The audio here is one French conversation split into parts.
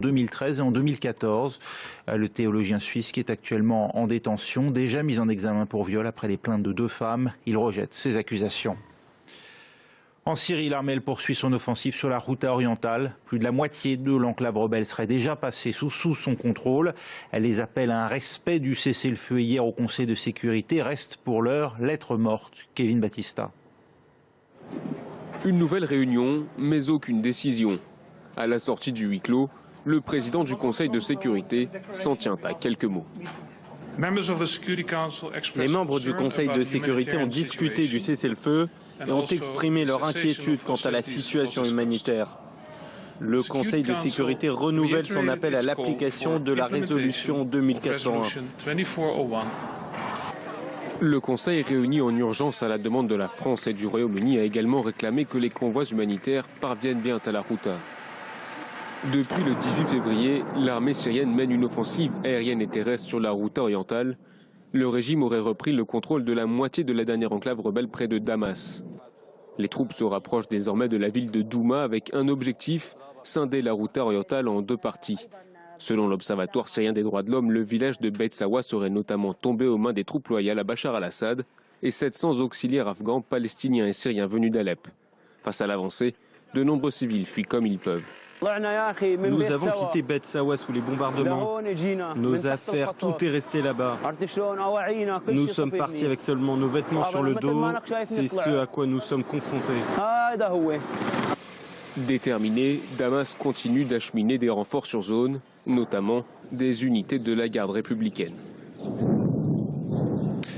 2013 et en 2014. Le théologien suisse qui est actuellement en détention, déjà mis en examen pour viol après les plaintes de 2 femmes. Il rejette ces accusations. En Syrie, l'armée poursuit son offensive sur la Ghouta orientale. Plus de la moitié de l'enclave rebelle serait déjà passée sous son contrôle. Elle les appelle à un respect du cessez-le-feu hier au Conseil de sécurité. Reste pour l'heure lettre morte. Kevin Battista. Une nouvelle réunion, mais aucune décision. À la sortie du huis clos, le président du Conseil de sécurité s'en tient à quelques mots. Les membres du Conseil de sécurité ont discuté du cessez-le-feu et ont exprimé leur inquiétude quant à la situation humanitaire. Le Conseil de sécurité renouvelle son appel à l'application de la résolution 2401. Le Conseil réuni en urgence à la demande de la France et du Royaume-Uni a également réclamé que les convois humanitaires parviennent bien à la Ghouta. Depuis le 18 février, l'armée syrienne mène une offensive aérienne et terrestre sur la Ghouta orientale. Le régime aurait repris le contrôle de la moitié de la dernière enclave rebelle près de Damas. Les troupes se rapprochent désormais de la ville de Douma avec un objectif, scinder la Ghouta orientale en 2 parties. Selon l'Observatoire syrien des droits de l'homme, le village de Beit Sawa serait notamment tombé aux mains des troupes loyales à Bachar al-Assad et 700 auxiliaires afghans, palestiniens et syriens venus d'Alep. Face à l'avancée, de nombreux civils fuient comme ils peuvent. Nous avons quitté Beit Sawa sous les bombardements. Nos affaires, tout est resté là-bas. Nous sommes partis avec seulement nos vêtements sur le dos. C'est ce à quoi nous sommes confrontés. Déterminé, Damas continue d'acheminer des renforts sur zone, notamment des unités de la garde républicaine.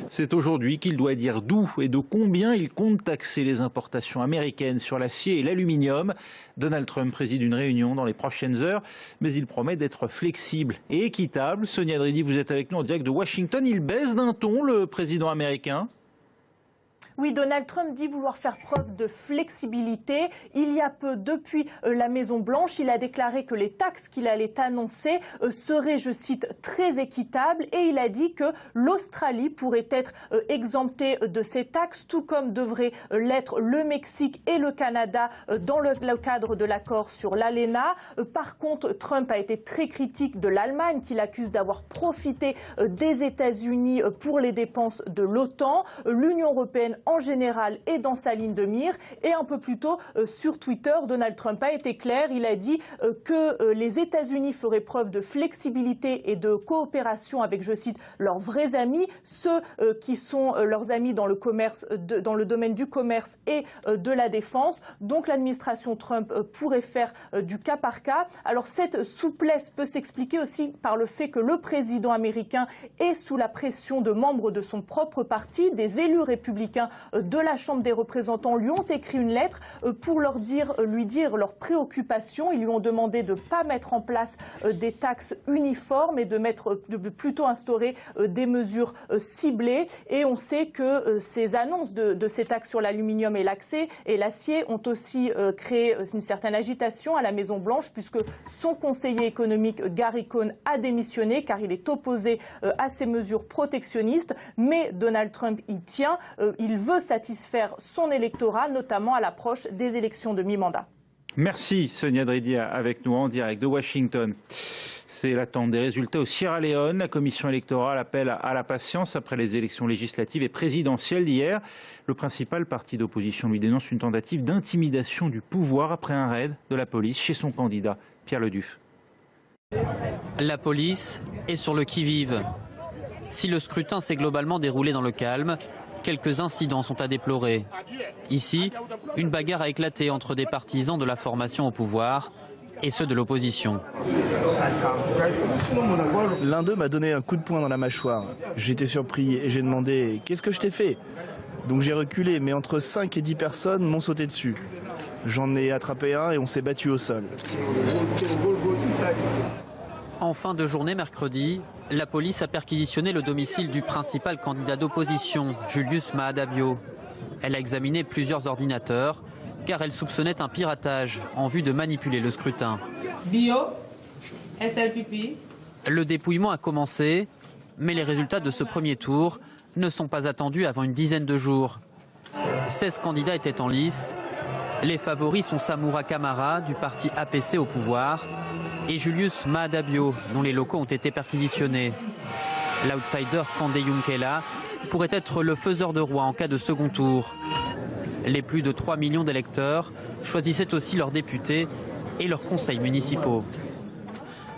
C'est aujourd'hui qu'il doit dire d'où et de combien il compte taxer les importations américaines sur l'acier et l'aluminium. Donald Trump préside une réunion dans les prochaines heures, mais il promet d'être flexible et équitable. Sonia Dridi, vous êtes avec nous en direct de Washington. Il baisse d'un ton, le président américain. Oui, Donald Trump dit vouloir faire preuve de flexibilité. Il y a peu, depuis la Maison-Blanche, il a déclaré que les taxes qu'il allait annoncer seraient, je cite, très équitables. Et il a dit que l'Australie pourrait être exemptée de ces taxes, tout comme devraient l'être le Mexique et le Canada dans le cadre de l'accord sur l'ALENA. Par contre, Trump a été très critique de l'Allemagne, qu'il accuse d'avoir profité des États-Unis pour les dépenses de l'OTAN. L'Union européenne en général est dans sa ligne de mire. Et un peu plus tôt, sur Twitter, Donald Trump a été clair. Il a dit que les États-Unis feraient preuve de flexibilité et de coopération avec, je cite, leurs vrais amis, ceux qui sont leurs amis dans le commerce, dans le domaine du commerce et de la défense. Donc l'administration Trump pourrait faire du cas par cas. Alors cette souplesse peut s'expliquer aussi par le fait que le président américain est sous la pression de membres de son propre parti. Des élus républicains de la Chambre des représentants lui ont écrit une lettre pour lui dire leurs préoccupations. Ils lui ont demandé de ne pas mettre en place des taxes uniformes et de plutôt instaurer des mesures ciblées. Et on sait que ces annonces de ces taxes sur l'aluminium et l'acier ont aussi créé une certaine agitation à la Maison-Blanche, puisque son conseiller économique Gary Cohn a démissionné car il est opposé à ces mesures protectionnistes. Mais Donald Trump y tient. Il veut satisfaire son électorat, notamment à l'approche des élections de mi-mandat. Merci Sonia Dridi avec nous en direct de Washington. C'est l'attente des résultats au Sierra Leone. La commission électorale appelle à la patience après les élections législatives et présidentielles d'hier. Le principal parti d'opposition lui dénonce une tentative d'intimidation du pouvoir après un raid de la police chez son candidat, Pierre Leduf. La police est sur le qui-vive. Si le scrutin s'est globalement déroulé dans le calme, quelques incidents sont à déplorer. Ici, une bagarre a éclaté entre des partisans de la formation au pouvoir et ceux de l'opposition. L'un d'eux m'a donné un coup de poing dans la mâchoire. J'étais surpris et j'ai demandé « Qu'est-ce que je t'ai fait ?» Donc j'ai reculé, mais entre 5 et 10 personnes m'ont sauté dessus. J'en ai attrapé un et on s'est battu au sol. En fin de journée mercredi, la police a perquisitionné le domicile du principal candidat d'opposition, Julius Maada-Bio. Elle a examiné plusieurs ordinateurs car elle soupçonnait un piratage en vue de manipuler le scrutin. Bio, SLPP. Le dépouillement a commencé, mais les résultats de ce premier tour ne sont pas attendus avant une dizaine de jours. 16 candidats étaient en lice. Les favoris sont Samura Kamara du parti APC au pouvoir et Julius Maada Bio, dont les locaux ont été perquisitionnés. L'outsider Kandé Yunkela pourrait être le faiseur de roi en cas de second tour. Les plus de 3 millions d'électeurs choisissaient aussi leurs députés et leurs conseils municipaux.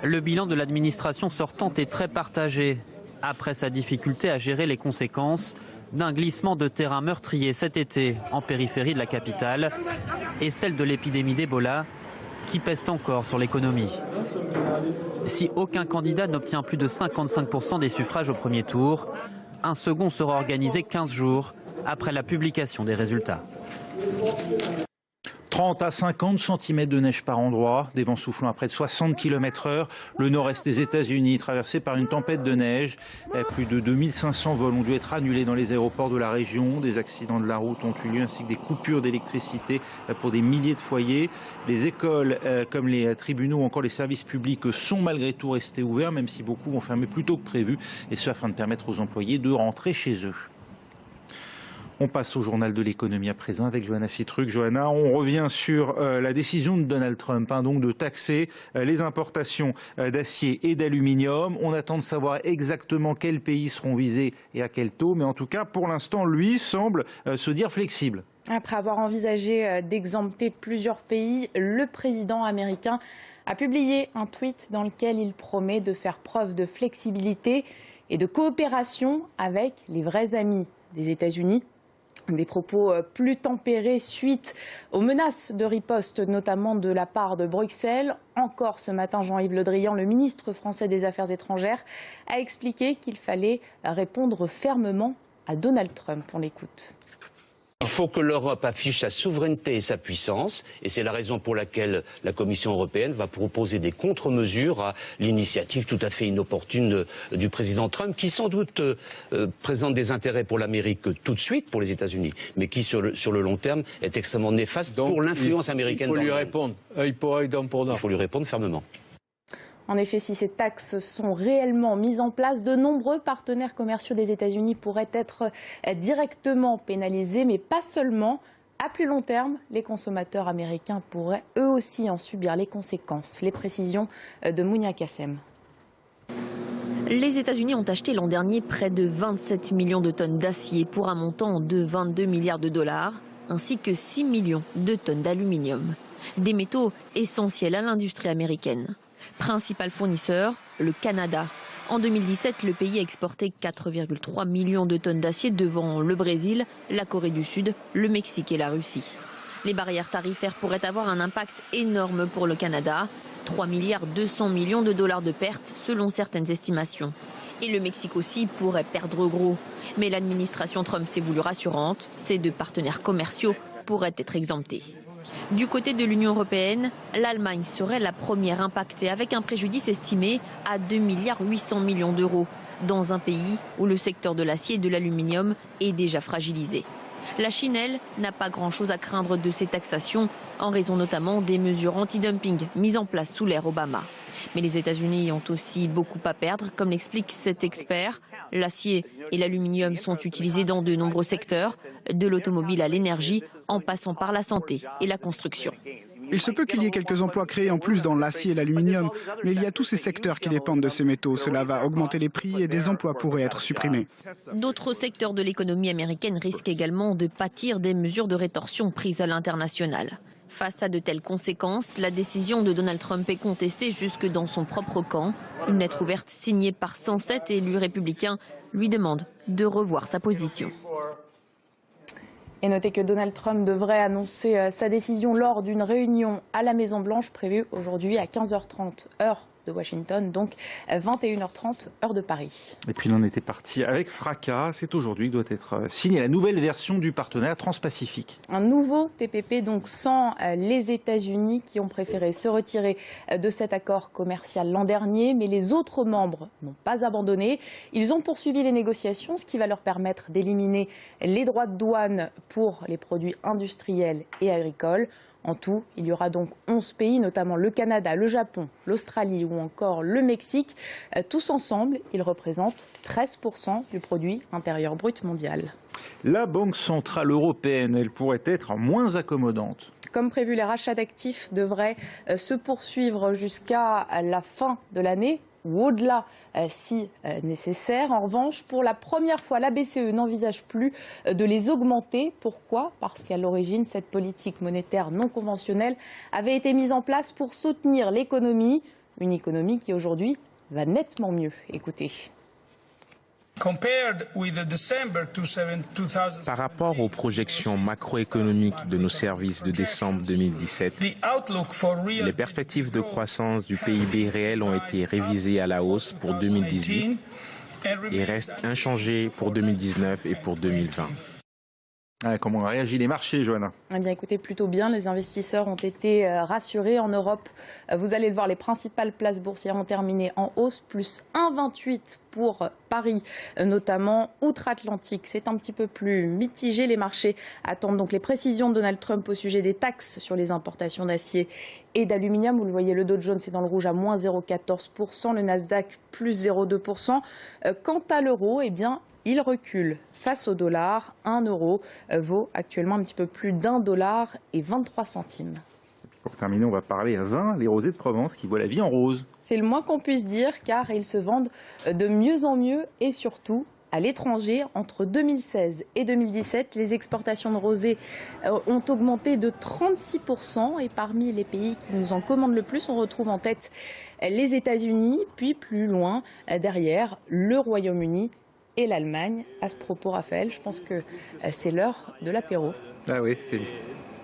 Le bilan de l'administration sortante est très partagé, après sa difficulté à gérer les conséquences d'un glissement de terrain meurtrier cet été en périphérie de la capitale et celle de l'épidémie d'Ebola qui pèse encore sur l'économie. Si aucun candidat n'obtient plus de 55% des suffrages au premier tour, un second sera organisé 15 jours après la publication des résultats. 30 à 50 cm de neige par endroit, des vents soufflant à près de 60 km/h. Le nord-est des États-Unis traversé par une tempête de neige. Plus de 2500 vols ont dû être annulés dans les aéroports de la région. Des accidents de la route ont eu lieu ainsi que des coupures d'électricité pour des milliers de foyers. Les écoles comme les tribunaux ou encore les services publics sont malgré tout restés ouverts, même si beaucoup vont fermer plus tôt que prévu, et ce afin de permettre aux employés de rentrer chez eux. On passe au journal de l'économie à présent avec Johanna Citruc. Johanna, on revient sur la décision de Donald Trump donc de taxer les importations d'acier et d'aluminium. On attend de savoir exactement quels pays seront visés et à quel taux, mais en tout cas, pour l'instant, lui semble se dire flexible. Après avoir envisagé d'exempter plusieurs pays, le président américain a publié un tweet dans lequel il promet de faire preuve de flexibilité et de coopération avec les vrais amis des États-Unis. Des propos plus tempérés suite aux menaces de riposte, notamment de la part de Bruxelles. Encore ce matin, Jean-Yves Le Drian, le ministre français des Affaires étrangères, a expliqué qu'il fallait répondre fermement à Donald Trump. On l'écoute. Il faut que l'Europe affiche sa souveraineté et sa puissance, et c'est la raison pour laquelle la Commission européenne va proposer des contre-mesures à l'initiative tout à fait inopportune du président Trump, qui sans doute présente des intérêts pour l'Amérique tout de suite, pour les États-Unis, mais qui sur le long terme est extrêmement néfaste pour l'influence américaine. Il faut lui répondre, œil pour œil, dent pour dent. Il faut lui répondre fermement. En effet, si ces taxes sont réellement mises en place, de nombreux partenaires commerciaux des États-Unis pourraient être directement pénalisés, mais pas seulement. À plus long terme, les consommateurs américains pourraient eux aussi en subir les conséquences. Les précisions de Mounia Kassem. Les États-Unis ont acheté l'an dernier près de 27 millions de tonnes d'acier pour un montant de 22 milliards de dollars, ainsi que 6 millions de tonnes d'aluminium. Des métaux essentiels à l'industrie américaine. Principal fournisseur, le Canada. En 2017, le pays a exporté 4,3 millions de tonnes d'acier devant le Brésil, la Corée du Sud, le Mexique et la Russie. Les barrières tarifaires pourraient avoir un impact énorme pour le Canada. 3 milliards 200 millions de dollars de pertes selon certaines estimations. Et le Mexique aussi pourrait perdre gros. Mais l'administration Trump s'est voulue rassurante. Ces deux partenaires commerciaux pourraient être exemptés. Du côté de l'Union européenne, l'Allemagne serait la première impactée avec un préjudice estimé à 2 milliards 800 millions d'euros dans un pays où le secteur de l'acier et de l'aluminium est déjà fragilisé. La Chine, elle, n'a pas grand-chose à craindre de ces taxations en raison notamment des mesures anti-dumping mises en place sous l'ère Obama. Mais les États-Unis ont aussi beaucoup à perdre, comme l'explique cet expert. L'acier et l'aluminium sont utilisés dans de nombreux secteurs, de l'automobile à l'énergie, en passant par la santé et la construction. Il se peut qu'il y ait quelques emplois créés en plus dans l'acier et l'aluminium, mais il y a tous ces secteurs qui dépendent de ces métaux. Cela va augmenter les prix et des emplois pourraient être supprimés. D'autres secteurs de l'économie américaine risquent également de pâtir des mesures de rétorsion prises à l'international. Face à de telles conséquences, la décision de Donald Trump est contestée jusque dans son propre camp. Une lettre ouverte signée par 107 élus républicains lui demande de revoir sa position. Et notez que Donald Trump devrait annoncer sa décision lors d'une réunion à la Maison-Blanche prévue aujourd'hui à 15h30 heure de Washington, donc 21h30 heure de Paris. Et puis il en était parti avec fracas. C'est aujourd'hui que doit être signée la nouvelle version du partenariat transpacifique. Un nouveau TPP donc sans les États-Unis qui ont préféré se retirer de cet accord commercial l'an dernier, mais les autres membres n'ont pas abandonné. Ils ont poursuivi les négociations, ce qui va leur permettre d'éliminer les droits de douane pour les produits industriels et agricoles. En tout, il y aura donc 11 pays, notamment le Canada, le Japon, l'Australie ou encore le Mexique. Tous ensemble, ils représentent 13% du produit intérieur brut mondial. La Banque centrale européenne, elle pourrait être moins accommodante. Comme prévu, les rachats d'actifs devraient se poursuivre jusqu'à la fin de l'année, ou au-delà si nécessaire. En revanche, pour la première fois, la BCE n'envisage plus de les augmenter. Pourquoi ? Parce qu'à l'origine, cette politique monétaire non conventionnelle avait été mise en place pour soutenir l'économie, une économie qui aujourd'hui va nettement mieux. Écoutez. Par rapport aux projections macroéconomiques de nos services de décembre 2017, les perspectives de croissance du PIB réel ont été révisées à la hausse pour 2018 et restent inchangées pour 2019 et pour 2020. Comment ont réagi les marchés, Johanna ? Eh bien, écoutez, plutôt bien. Les investisseurs ont été rassurés. En Europe, vous allez le voir, les principales places boursières ont terminé en hausse, plus 1,28 pour Paris, notamment outre-Atlantique. C'est un petit peu plus mitigé. Les marchés attendent donc les précisions de Donald Trump au sujet des taxes sur les importations d'acier et d'aluminium. Vous le voyez, le Dow Jones est dans le rouge à moins 0,14%, le Nasdaq plus 0,2%. Quant à l'euro, eh bien, il recule face au dollar. 1 euro vaut actuellement un petit peu plus $1,23. Pour terminer, on va parler vin, les rosés de Provence qui voient la vie en rose. C'est le moins qu'on puisse dire car ils se vendent de mieux en mieux et surtout à l'étranger. Entre 2016 et 2017, les exportations de rosés ont augmenté de 36%. Et parmi les pays qui nous en commandent le plus, on retrouve en tête les États-Unis, puis plus loin derrière le Royaume-Uni et l'Allemagne. À ce propos, Raphaël, je pense que c'est l'heure de l'apéro. Ah oui, c'est une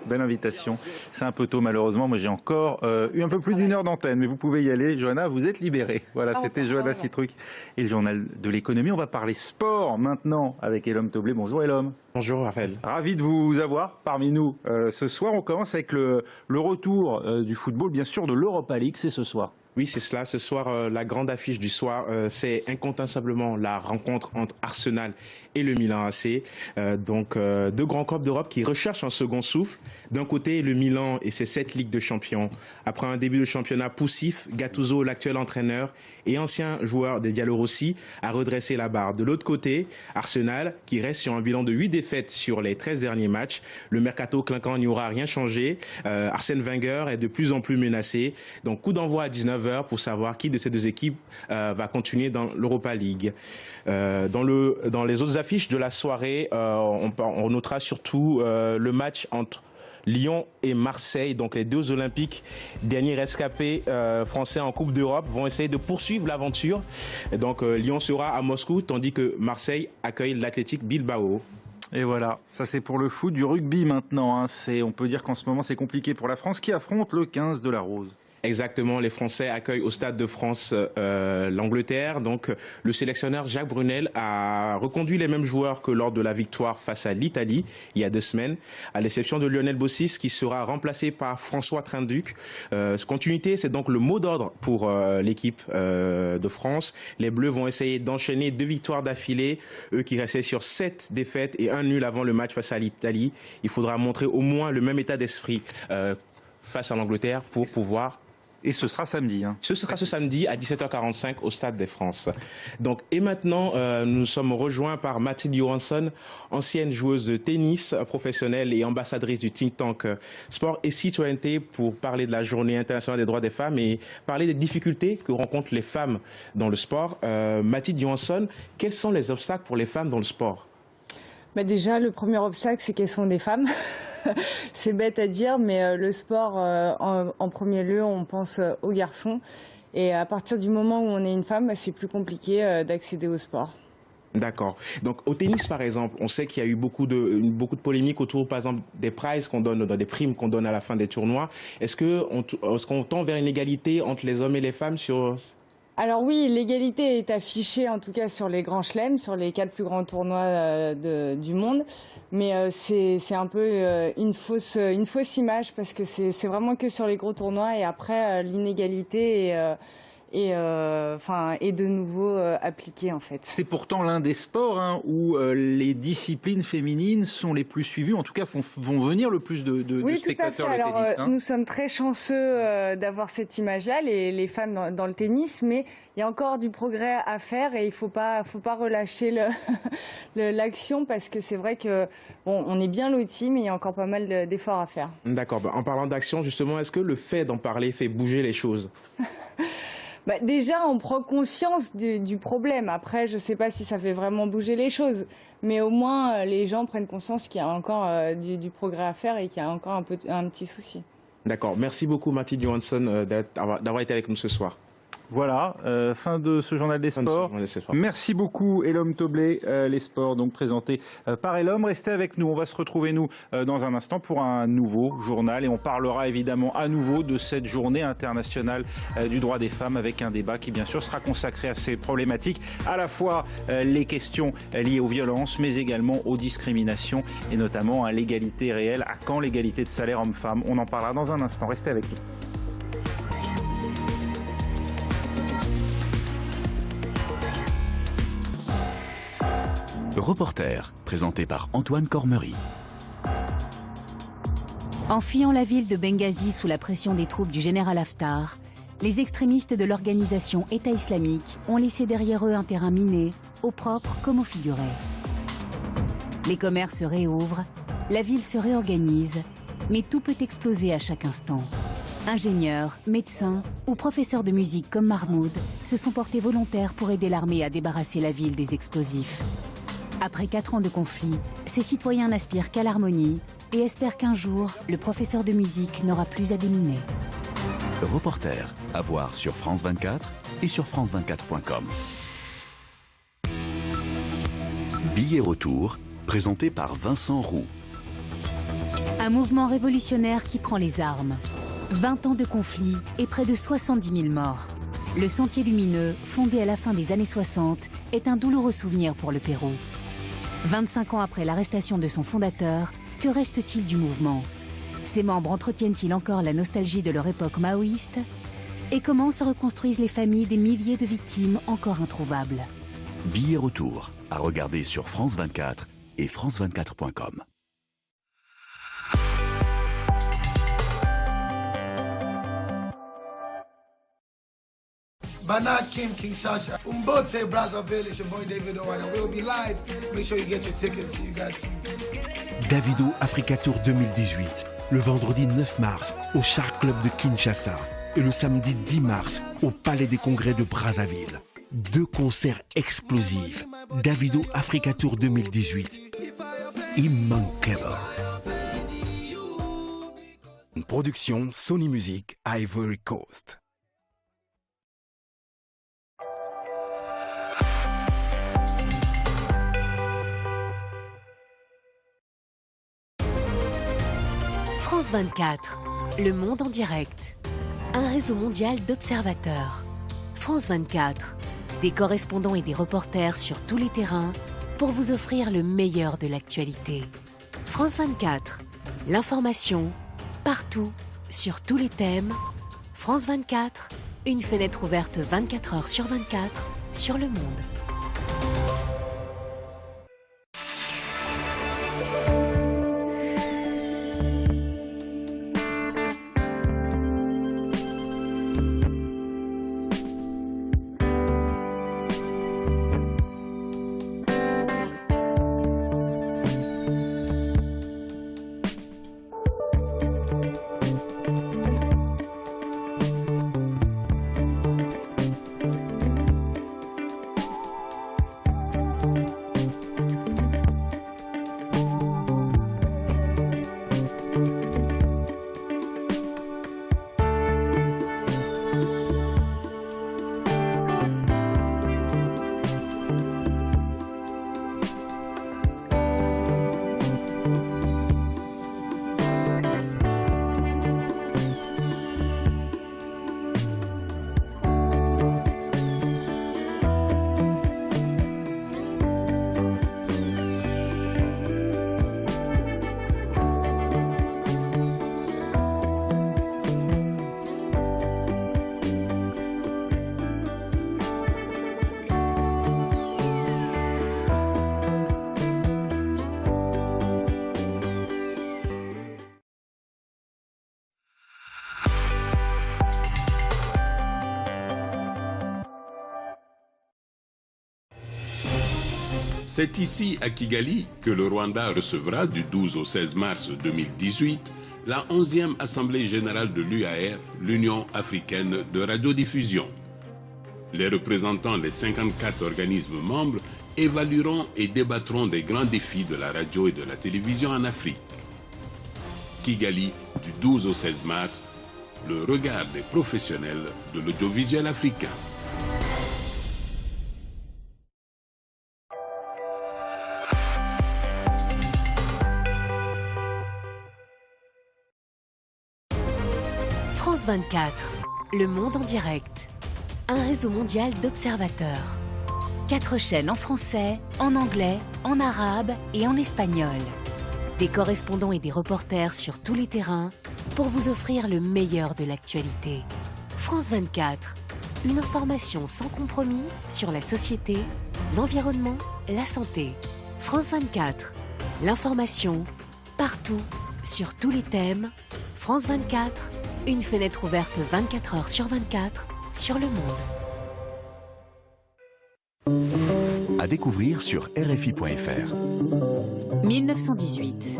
belle invitation. C'est un peu tôt malheureusement, moi j'ai encore eu un peu plus d'une heure d'antenne, mais vous pouvez y aller. Johanna, vous êtes libérée. Voilà, c'était Johanna Citruc et le journal de l'économie. On va parler sport maintenant avec Elom Toblé. Bonjour Elom. Bonjour Raphaël. Ravi de vous avoir parmi nous ce soir. On commence avec le retour du football, bien sûr, de l'Europa League, c'est ce soir. Oui, c'est cela. Ce soir, la grande affiche du soir, c'est incontestablement la rencontre entre Arsenal et le Milan AC. Deux grands clubs d'Europe qui recherchent un second souffle. D'un côté, le Milan et ses 7 Ligues de Champions. Après un début de championnat poussif, Gattuso, l'actuel entraîneur et ancien joueur des Giallorossi, a redressé la barre. De l'autre côté, Arsenal, qui reste sur un bilan de 8 défaites sur les 13 derniers matchs. Le mercato clinquant n'y aura rien changé. Arsène Wenger est de plus en plus menacé. Donc, coup d'envoi à 19h pour savoir qui de ces deux équipes va continuer dans l'Europa League. Dans les autres affiches de la soirée, on notera surtout le match entre Lyon et Marseille, donc les deux Olympiques, derniers rescapés français en Coupe d'Europe, vont essayer de poursuivre l'aventure. Donc Lyon sera à Moscou, tandis que Marseille accueille l'Athletic Bilbao. Et voilà, ça c'est pour le foot. Du rugby maintenant, on peut dire qu'en ce moment c'est compliqué pour la France qui affronte le 15 de la Rose. Exactement, les Français accueillent au Stade de France l'Angleterre. Donc le sélectionneur Jacques Brunel a reconduit les mêmes joueurs que lors de la victoire face à l'Italie il y a 2 semaines, à l'exception de Lionel Bossis qui sera remplacé par François Trinduc. Continuité, c'est donc le mot d'ordre pour l'équipe de France. Les Bleus vont essayer d'enchaîner 2 victoires d'affilée, eux qui restaient sur 7 défaites et 1 nul avant le match face à l'Italie. Il faudra montrer au moins le même état d'esprit face à l'Angleterre pour pouvoir... Et ce sera samedi. Ce sera ce samedi à 17h45 au Stade des France. Donc, et maintenant, nous sommes rejoints par Mathilde Johansson, ancienne joueuse de tennis professionnelle et ambassadrice du think tank Sport et Citoyenneté, pour parler de la Journée internationale des droits des femmes et parler des difficultés que rencontrent les femmes dans le sport. Mathilde Johansson, quels sont les obstacles pour les femmes dans le sport ? Déjà, le premier obstacle, c'est qu'elles sont des femmes. C'est bête à dire, mais le sport, en premier lieu, on pense aux garçons. Et à partir du moment où on est une femme, c'est plus compliqué d'accéder au sport. D'accord. Donc au tennis, par exemple, on sait qu'il y a eu beaucoup de polémiques autour, par exemple, des prizes qu'on donne, des primes qu'on donne à la fin des tournois. Est-ce qu'on tend vers une égalité entre les hommes et les femmes sur... Alors oui, l'égalité est affichée en tout cas sur les grands chelems, sur les 4 plus grands tournois du monde. Mais c'est un peu une fausse image parce que c'est vraiment que sur les gros tournois et après l'inégalité et de nouveau appliquées en fait. C'est pourtant l'un des sports où les disciplines féminines sont les plus suivies, en tout cas vont venir le plus de spectateurs. Oui, tout à fait. Alors, nous sommes très chanceux d'avoir cette image-là, les femmes dans le tennis, mais il y a encore du progrès à faire et il faut pas relâcher l'action parce que c'est vrai que on est bien lotis, mais il y a encore pas mal d'efforts à faire. D'accord. En parlant d'action, justement, est-ce que le fait d'en parler fait bouger les choses? Déjà, on prend conscience du problème. Après, je ne sais pas si ça fait vraiment bouger les choses, mais au moins, les gens prennent conscience qu'il y a encore du progrès à faire et qu'il y a encore un petit souci. D'accord. Merci beaucoup, Mathilde Johansson, d'avoir été avec nous ce soir. Voilà, fin de ce journal des sports. Merci beaucoup, Elom Toblé. Les sports donc présentés par Elom. Restez avec nous, on va se retrouver nous dans un instant pour un nouveau journal et on parlera évidemment à nouveau de cette journée internationale du droit des femmes avec un débat qui bien sûr sera consacré à ces problématiques, à la fois les questions liées aux violences mais également aux discriminations et notamment à l'égalité réelle. À quand l'égalité de salaire homme-femme? On en parlera dans un instant, restez avec nous. Reporter, présenté par Antoine Cormery. En fuyant la ville de Benghazi sous la pression des troupes du général Haftar, les extrémistes de l'organisation État islamique ont laissé derrière eux un terrain miné, au propre comme au figuré. Les commerces se réouvrent, la ville se réorganise, mais tout peut exploser à chaque instant. Ingénieurs, médecins ou professeurs de musique comme Mahmoud se sont portés volontaires pour aider l'armée à débarrasser la ville des explosifs. Après 4 ans de conflit, ces citoyens n'aspirent qu'à l'harmonie et espèrent qu'un jour, le professeur de musique n'aura plus à déminer. Reporter, à voir sur France 24 et sur france24.com. Billet retour, présenté par Vincent Roux. Un mouvement révolutionnaire qui prend les armes. 20 ans de conflit et près de 70 000 morts. Le Sentier lumineux, fondé à la fin des années 60, est un douloureux souvenir pour le Pérou. 25 ans après l'arrestation de son fondateur, que reste-t-il du mouvement? Ses membres entretiennent-ils encore la nostalgie de leur époque maoïste? Et comment se reconstruisent les familles des milliers de victimes encore introuvables? Billet retour, à regarder sur France 24 et france24.com. Bana Kim Kinshasa. Umbote Brazzaville, it's your boy Davido, and we'll be live. Make sure you get your tickets, you guys. Davido Africa Tour 2018, le vendredi 9 mars au Shark Club de Kinshasa et le samedi 10 mars au Palais des Congrès de Brazzaville. 2 concerts explosifs. Davido Africa Tour 2018. Immanquable. Une production Sony Music Ivory Coast. France 24, le monde en direct. Un réseau mondial d'observateurs. France 24, des correspondants et des reporters sur tous les terrains pour vous offrir le meilleur de l'actualité. France 24, l'information, partout, sur tous les thèmes. France 24, une fenêtre ouverte 24 heures sur 24 sur le monde. C'est ici, à Kigali, que le Rwanda recevra du 12 au 16 mars 2018 la 11e Assemblée générale de l'UAR, l'Union africaine de radiodiffusion. Les représentants des 54 organismes membres évalueront et débattront des grands défis de la radio et de la télévision en Afrique. Kigali, du 12 au 16 mars, le regard des professionnels de l'audiovisuel africain. France 24, le monde en direct. Un réseau mondial d'observateurs. 4 chaînes en français, en anglais, en arabe et en espagnol. Des correspondants et des reporters sur tous les terrains pour vous offrir le meilleur de l'actualité. France 24, une information sans compromis sur la société, l'environnement, la santé. France 24, l'information partout, sur tous les thèmes. France 24, une fenêtre ouverte 24 heures sur 24 sur le monde. À découvrir sur RFI.fr. 1918.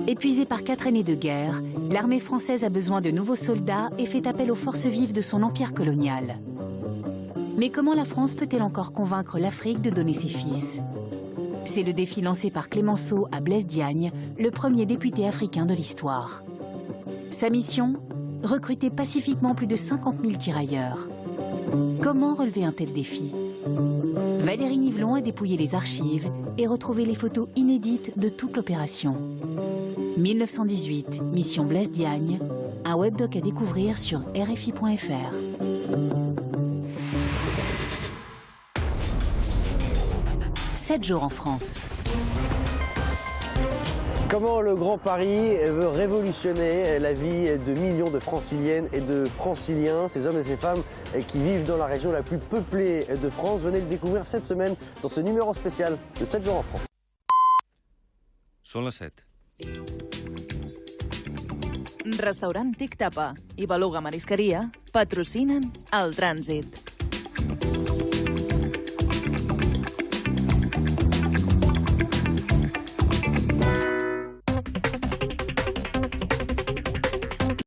Épuisée par 4 années de guerre, l'armée française a besoin de nouveaux soldats et fait appel aux forces vives de son empire colonial. Mais comment la France peut-elle encore convaincre l'Afrique de donner ses fils? C'est le défi lancé par Clémenceau à Blaise Diagne, le premier député africain de l'histoire. Sa mission? Recruter pacifiquement plus de 50 000 tirailleurs. Comment relever un tel défi? Valérie Nivelon a dépouillé les archives et retrouvé les photos inédites de toute l'opération. 1918, mission Blaise Diagne, un webdoc à découvrir sur RFI.fr. « 7 jours en France ». Comment le Grand Paris veut révolutionner la vie de millions de Franciliennes et de Franciliens, ces hommes et ces femmes qui vivent dans la région la plus peuplée de France. Venez le découvrir cette semaine dans ce numéro spécial de 7 jours en France. Són les 7. Restaurant Tic Tapa i Beluga Marisqueria patrocinen el trànsit.